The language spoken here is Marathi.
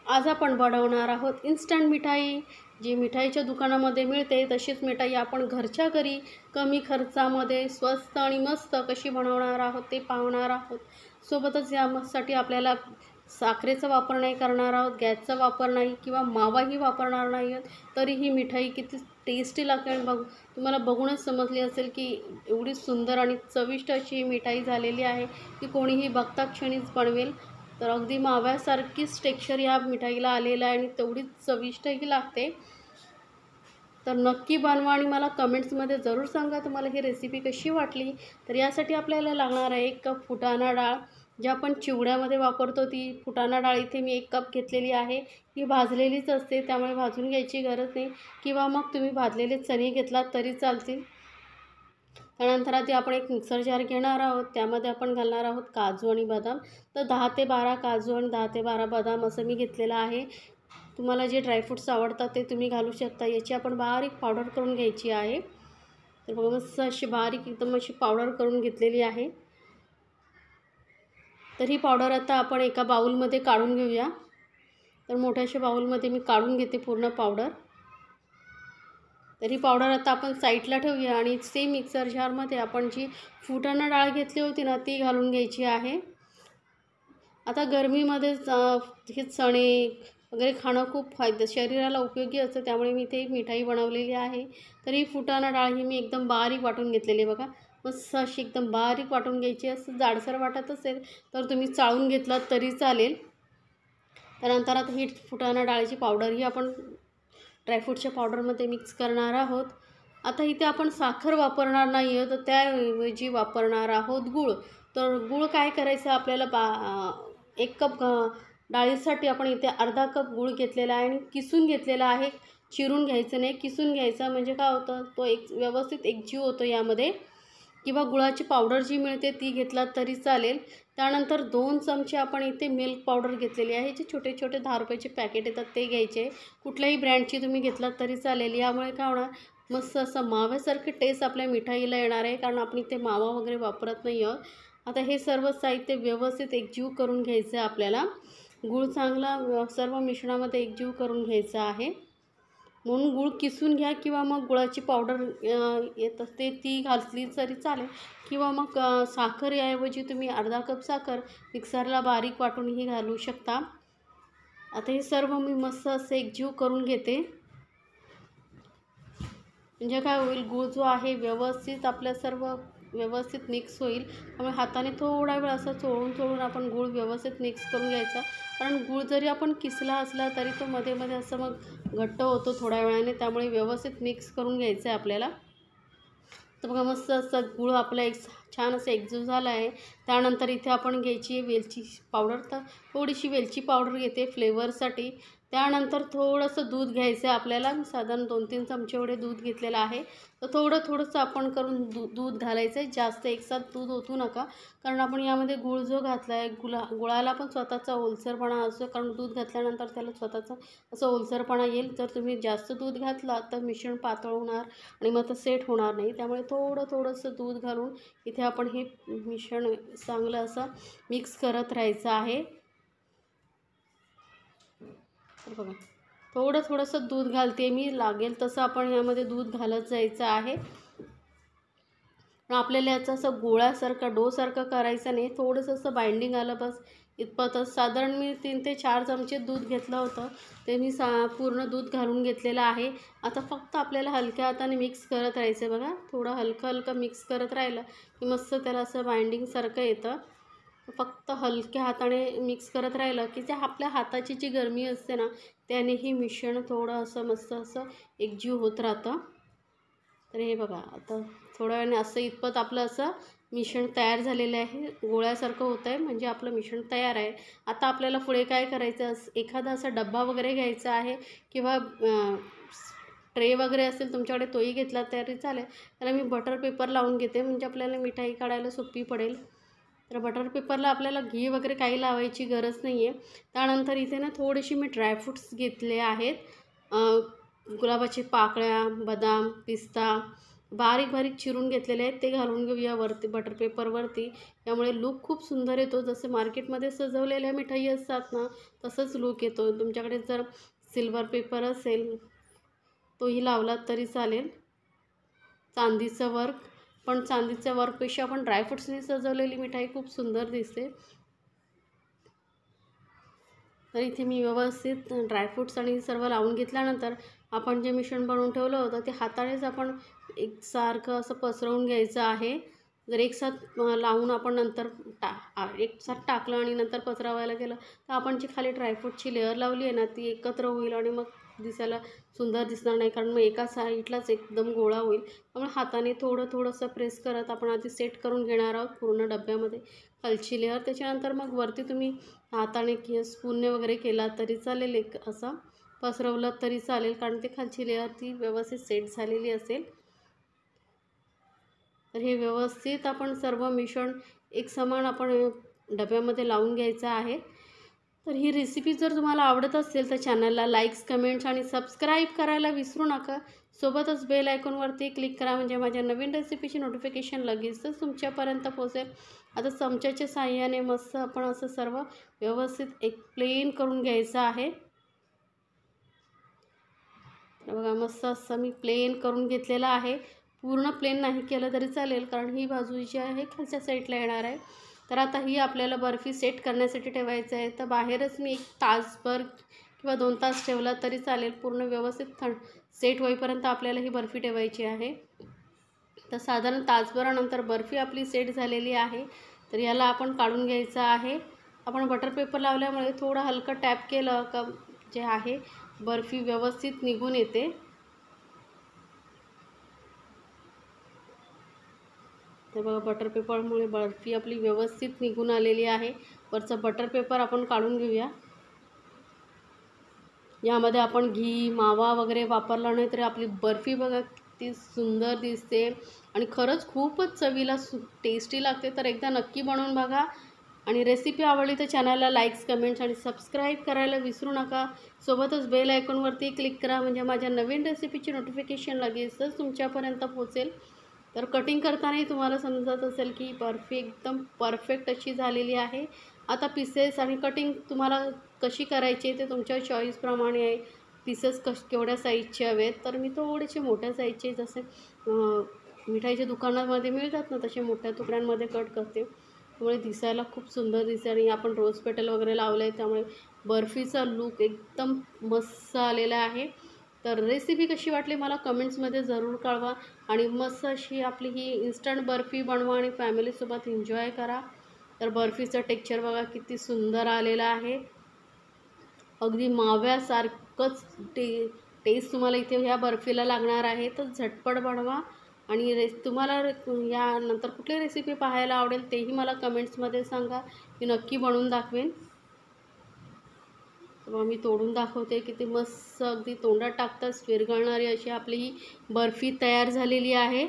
आज आपण बनवणार आहोत इन्स्टंट मिठाई। जी मिठाईच्या दुकानामध्ये मिळते तशीच मिठाई आपण घरच्या घरी कमी खर्चामध्ये स्वस्त आणि मस्त कशी बनवणार आहोत ते पाहणार आहोत। सोबतच यासाठी आपल्याला साखरेचा वापर नाही करणार आहोत, गॅसचा वापर नाही किंवा मावाही वापरणार नाही आहोत। तरी ही मिठाई किती टेस्टी लागते आणि तुम्हाला बघूनच समजली असेल की एवढी सुंदर आणि चविष्ट अशी ही मिठाई झालेली आहे की कोणीही बघता क्षणीच बनवेल। तर अगदी माव्यासारखीच टेक्स्चर या मिठाईला आलेलं आहे आणि तेवढीच चविष्टही लागते। तर नक्की बनवा आणि मला कमेंट्समध्ये जरूर सांगा तुम्हाला ही रेसिपी कशी वाटली। तर यासाठी आपल्याला लागणार आहे 1 कप फुटाणा डाळ, जी आपण चिवड्यामध्ये वापरतो ती फुटाणा डाळ इथे मी 1 कप घेतलेली आहे। ही भाजलेलीच असते त्यामुळे भाजून घ्यायची गरज नाही किंवा मग तुम्ही भाजलेले चणे घेतलात तरी चालतील। त्यानंतर आधी आपण एक मिक्सर जार घेणार आहोत, त्यामध्ये आपण घालणार आहोत काजू आणि बदाम। तर 10 ते 12 काजू आणि 10 ते 12 बदाम असं मी घेतलेलं आहे। तुम्हाला जे ड्रायफ्रूट्स आवडतात ते तुम्ही घालू शकता। याची आपण बारीक पावडर करून घ्यायची आहे। तर बघा मस्त अशी बारीक एकदम अशी पावडर करून घेतलेली आहे। तर ही पावडर आता आपण एका बाउलमध्ये काढून घेऊया। तर मोठ्याशा बाउलमध्ये मी काढून घेते पूर्ण पावडर। तर ही पावडर आता आपण साईडला ठेवूया आणि सेम मिक्सर जारमध्ये आपण जी फुटाणा डाळ घेतली होती ना ती घालून घ्यायची आहे। आता गरमीमध्ये हे चणे वगैरे खाणं खूप शरीराला उपयोगी असतं, त्यामुळे मी ते मिठाई बनवलेली आहे। तर ही फुटाणा डाळ ही मी एकदम बारीक वाटून घेतलेली बघा, मस्त अशी एकदम बारीक वाटून घ्यायची। असं जाडसर वाटत असेल तर तुम्ही चाळून घेतलात तरी चालेल। त्यानंतर आता ही फुटाणा डाळीची पावडर ही आपण ड्रायफ्रूटच्या पावडरमध्ये मिक्स करणार आहोत। आता इथे आपण साखर वापरणार नाही आहोत, तर त्याऐवजी वापरणार आहोत गूळ। तर गूळ काय करायचं आपल्याला 1 कप डाळीसाठी आपण इथे अर्धा कप गूळ घेतलेला आहे आणि किसून घेतलेला आहे। चिरून घ्यायचं नाही, किसून घ्यायचं म्हणजे काय होतं तो एक व्यवस्थित एकजीव होतो यामध्ये। किंवा गुळाची पावडर जी मिळते ती घेतलात तरी चालेल। त्यानंतर 2 चमचे आपण इथे मिल्क पावडर घेतलेली आहे, जे छोटे छोटे 10 रुपयाचे पॅकेट येतात ते घ्यायचे। कुठल्याही ब्रँडची तुम्ही घेतलात तरी चालेल। यामुळे काय होणार मस्त असं माव्यासारखी टेस्ट आपल्या मिठाईला येणार आहे, कारण आपण इथे मावा वगैरे वापरत नाही आहोत। आता हे सर्व साहित्य व्यवस्थित एकजीव करून घ्यायचं आहे आपल्याला। गूळ चांगला सर्व मिश्रणामध्ये एकजीव करून घ्यायचा आहे। म्हणून गूळ किसून घ्या किंवा मग गुळाची पावडर येत असते ती घातली तरी चालेल किंवा मग साखर याऐवजी तुम्ही अर्धा कप साखर मिक्सरला बारीक वाटूनही घालू शकता। आता हे सर्व मी मस्त असं एकजीव करून घेते, म्हणजे काय होईल गूळ जो आहे व्यवस्थित आपल्या सर्व व्यवस्थित मिक्स होईल। त्यामुळे हाताने थोडा वेळ असं चोळून आपण गूळ व्यवस्थित मिक्स करून घ्यायचा, कारण गूळ जरी आपण किसला असला तरी तो मध्ये मध्ये असं मग घट्ट होतो थोड्या वेळाने, त्यामुळे व्यवस्थित मिक्स करून घ्यायचं आहे आपल्याला। तर बघा मस्त असं गूळ आपला एक छान असं एकजीव झाला आहे। त्यानंतर इथे आपण घ्यायची वेलची पावडर, तर थोडीशी वेलची पावडर घेते फ्लेवरसाठी। त्यानंतर थोडंसं दूध घ्यायचं आहे आपल्याला, साधारण 2-3 चमचे एवढे दूध घेतलेलं आहे। तर थोडंसं आपण करून दूध घालायचं आहे, जास्त एकसाथ दूध ओतू नका, कारण आपण यामध्ये गूळ जो घातला आहे गुळाला पण स्वतःचा ओलसरपणा असतो, कारण दूध घातल्यानंतर त्याला स्वतःचा असं ओलसरपणा येईल। जर तुम्ही जास्त दूध घातला तर मिश्रण पातळ होणार आणि मग ते सेट होणार नाही, त्यामुळे थोडंसं दूध घालून इथे आपण हे मिश्रण चांगलं असं मिक्स करत राहायचं आहे। तर बघा थोडंसं दूध घालते मी, लागेल तसं आपण यामध्ये दूध घालत जायचं आहे। पण आपल्याला याचं असं गोळ्यासारखं डोसारखं करायचं नाही, थोडंसं असं बाइंडिंग आलं बस इतपतच। साधारण मी 3 ते 4 चमचे दूध घेतलं होतं, ते मी पूर्ण दूध घालून घेतलेलं आहे। आता फक्त आपल्याला हलक्या हाताने मिक्स करत राहायचं बघा, थोडं हलकं मिक्स करत राहिलं की मस्त त्याला असं बाइंडिंगसारखं येतं। फक्त हलक्या हाताने मिक्स करत राहिलं की त्या आपल्या हाताची जी गरमी असते ना त्याने ही मिश्रण थोडं असं मस्त असं एकजीव होत राहतं। तर हे बघा आता थोड्या वेळाने असं इतपत आपलं असं मिश्रण तयार झालेलं आहे, गोळ्यासारखं होतं आहे, म्हणजे आपलं मिश्रण तयार आहे। आता आपल्याला पुढे काय करायचं, एखादा असा डब्बा वगैरे घ्यायचा आहे किंवा ट्रे वगैरे असेल तुमच्याकडे तोही घेतला तरी चालेल। त्याला मी बटर पेपर लावून घेते, म्हणजे आपल्याला मिठाई काढायला सोपी पडेल। तर बटर पेपरला आपल्याला घी वगैरे काही लावायची गरज नाही आहे। त्यानंतर इथे ना थोडेसे मी ड्रायफ्रूट्स घेतले आहेत, गुलाबाची पाकळ्या, बदाम, पिस्ता, बारीक बारीक चिरून घेतलेले आहेत ते घालून घेऊया वरती बटर पेपरवरती. यामुळे लूक खूप सुंदर येतो. जसे मार्केटमध्ये सजवलेल्या मिठाई असतात ना, तसंच लूक येतो. तुमच्याकडे जर सिल्वर पेपर असेल तोही लावलात तरी चालेल. चांदीचं वर्क, पण चांदीच्या वर्कपेक्षा आपण ड्रायफ्रुट्सनी सजवलेली मिठाई खूप सुंदर दिसते. तर इथे मी व्यवस्थित ड्रायफ्रूट्स आणि सर्व लावून घेतल्यानंतर आपण जे मिश्रण बनवून ठेवलं होतं ते हातानेच आपण एकसारखं असं पसरवून घ्यायचं आहे. जर एकसाथ लावून आपण नंतर एकसाथ टाकलं आणि नंतर पसरवायला गेलं तर आपण जी खाली ड्रायफ्रूटची लेअर लावली आहे ना ती एकत्र होईल आणि मग दिसायला सुंदर दिसणार नाही, कारण मग एका साईडलाच एकदम गोळा होईल. त्यामुळे हाताने थोडंसं प्रेस करत आपण आधी सेट करून घेणार आहोत पूर्ण डब्यामध्ये खालची लेअर. त्याच्यानंतर मग वरती तुम्ही हाताने किंवा स्पूनने वगैरे केला तरी चालेल, एक असं पसरवलं तरी चालेल, कारण ते खालची लेअर ती व्यवस्थित सेट झालेली असेल. तर हे व्यवस्थित आपण सर्व मिश्रण एक समान आपण डब्यामध्ये लावून घ्यायचं आहे. तर ही रेसिपी जर तुम्हाला आवडत असेल तर चॅनलला लाईक्स, कमेंट्स आणि सबस्क्राईब करायला विसरू नका. सोबतच बेल आयकॉनवरती क्लिक करा, म्हणजे माझ्या नवीन रेसिपीची नोटिफिकेशन लगेचच तुमच्यापर्यंत पोहोचेल. आता चमच्याच्या साहाय्याने मस्त आपण असं सर्व व्यवस्थित एक प्लेन करून घ्यायचं आहे. बघा मस्त असं मी प्लेन करून घेतलेलं आहे. पूर्ण प्लेन नाही केलं तरी चालेल, कारण ही बाजू जी आहे खालच्या साईडला येणार आहे. तर आता ही आपल्याला बर्फी सेट करण्यासाठी ठेवायचं आहे. तर बाहेरच मी 1 तासभर किंवा 2 तास ठेवला तरी चालेल. पूर्ण व्यवस्थित सेट होईपर्यंत आपल्याला ही बर्फी ठेवायची आहे. तर साधारण तासभरानंतर बर्फी आपली सेट झालेली आहे. तर याला आपण काढून घ्यायचं आहे. आपण बटर पेपर लावल्यामुळे थोडं हलकं टॅप केलं का जे आहे बर्फी व्यवस्थित निघून येते. तर बघा बटर पेपरमुळे बर्फी आपली व्यवस्थित निघून आलेली आहे. वरचा बटर पेपर आपण काढून घेऊया. यामध्ये आपण घी, मावा वगैरे वापरला नाही तरी आपली बर्फी बघा किती सुंदर दिसते आणि खरंच खूपच चवीला टेस्टी लागते. तर एकदा नक्की बनवून बघा आणि रेसिपी आवडली तर चॅनलला लाईक्स, कमेंट्स आणि सबस्क्राईब करायला विसरू नका. सोबतच बेल आयकॉनवरती क्लिक करा, म्हणजे माझ्या नवीन रेसिपीची नोटिफिकेशन लगेचच तुमच्यापर्यंत पोहोचेल. तर कटिंग करतानाही तुम्हाला समजत असेल की बर्फी एकदम परफेक्ट अशी झालेली आहे. आता पीसेस आणि कटिंग तुम्हाला कशी करायची ते तुमच्या चॉईसप्रमाणे आहे. पीसेस केवढ्या साईजचे हवेत, तर मी थोडेसे मोठ्या साईजचे जसे मिठाईच्या दुकानामध्ये मिळतात ना तसे मोठ्या तुकड्यांमध्ये कट करते. त्यामुळे दिसायला खूप सुंदर दिसते आणि आपण रोज पेटल वगैरे लावलं आहे त्यामुळे बर्फीचा लूक एकदम मस्त आलेला आहे. तर रेसिपी कशी वाटली मला कमेंट्समध्ये ज़रूर कळवा आणि मस्त अशी आपली ही इन्स्टंट बर्फी बनवा आणि फॅमिलीसोबत एन्जॉय करा. तर बर्फीचं टेक्स्चर बघा किती सुंदर आलेलं आहे. अगदी माव्यासारखंच टेस्ट तुम्हाला इथे ह्या बर्फीला लागणार आहे. तर झटपट बनवा आणि तुम्हाला यानंतर कुठली रेसिपी पाहायला आवडेल तेही मला कमेंट्समध्ये सांगा, मी नक्की बनवून दाखवेन. मग मी तोडून दाखवते. किती मस्त अगदी तोंडात टाकताच विरघळणारी अशी आपली ही बर्फी तयार झालेली आहे.